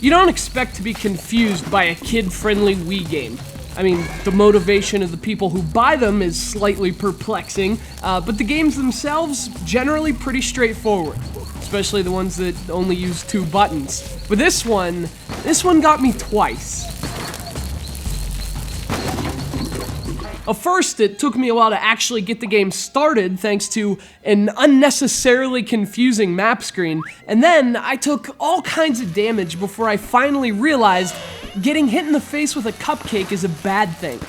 You don't expect to be confused by a kid-friendly Wii game. I mean, the motivation of the people who buy them is slightly perplexing, but the games themselves, generally pretty straightforward, especially the ones that only use 2 buttons. But this one got me twice. At first, it took me a while to actually get the game started thanks to an unnecessarily confusing map screen, and then I took all kinds of damage before I finally realized getting hit in the face with a cupcake is a bad thing.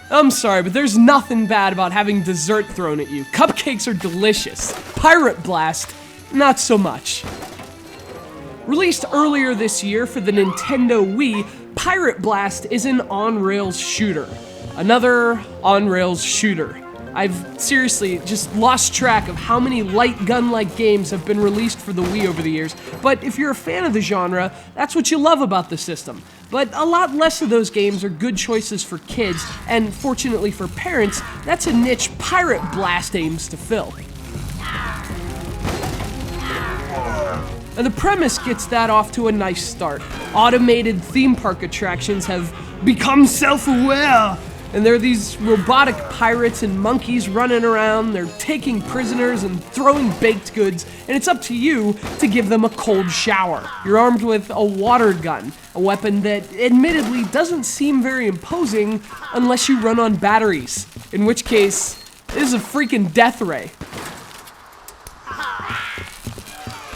I'm sorry, but there's nothing bad about having dessert thrown at you. Cupcakes are delicious. Pirate Blast, not so much. Released earlier this year for the Nintendo Wii, Pirate Blast is an on-rails shooter. Another on-rails shooter. I've seriously just lost track of how many light gun-like games have been released for the Wii over the years, but if you're a fan of the genre, that's what you love about the system. But a lot less of those games are good choices for kids, and fortunately for parents, that's a niche Pirate Blast aims to fill. And the premise gets that off to a nice start. Automated theme park attractions have become self-aware, and there are these robotic pirates and monkeys running around, they're taking prisoners and throwing baked goods, and it's up to you to give them a cold shower. You're armed with a water gun, a weapon that admittedly doesn't seem very imposing unless you run on batteries, in which case, it is a freaking death ray.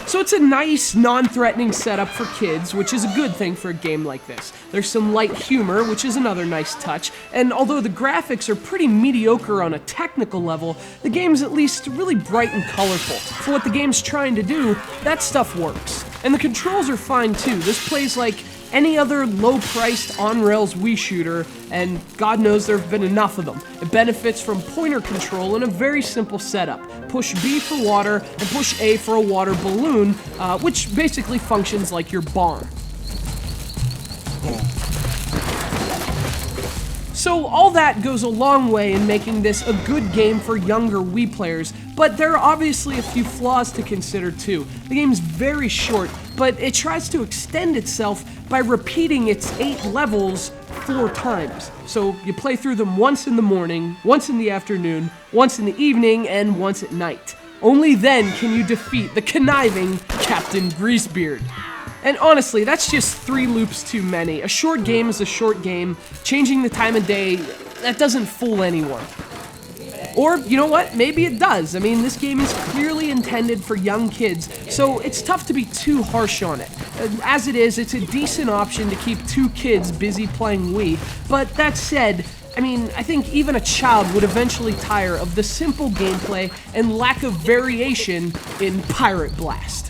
So it's a nice, non-threatening setup for kids, which is a good thing for a game like this. There's some light humor, which is another nice touch, and although the graphics are pretty mediocre on a technical level, the game's at least really bright and colorful. For what the game's trying to do, that stuff works. And the controls are fine too. This plays like any other low-priced on-rails Wii shooter, and God knows there have been enough of them. It benefits from pointer control in a very simple setup. Push B for water, and push A for a water balloon, which basically functions like your bomb. So all that goes a long way in making this a good game for younger Wii players, but there are obviously a few flaws to consider too. The game's very short, but it tries to extend itself by repeating its 8 levels 4 times. So you play through them once in the morning, once in the afternoon, once in the evening, and once at night. Only then can you defeat the conniving Captain Greasebeard. And honestly, that's just 3 loops too many. A short game is a short game. Changing the time of day, that doesn't fool anyone. Or, you know what, maybe it does. I mean, this game is clearly intended for young kids, so it's tough to be too harsh on it. As it is, it's a decent option to keep 2 kids busy playing Wii, but that said, I mean, I think even a child would eventually tire of the simple gameplay and lack of variation in Pirate Blast.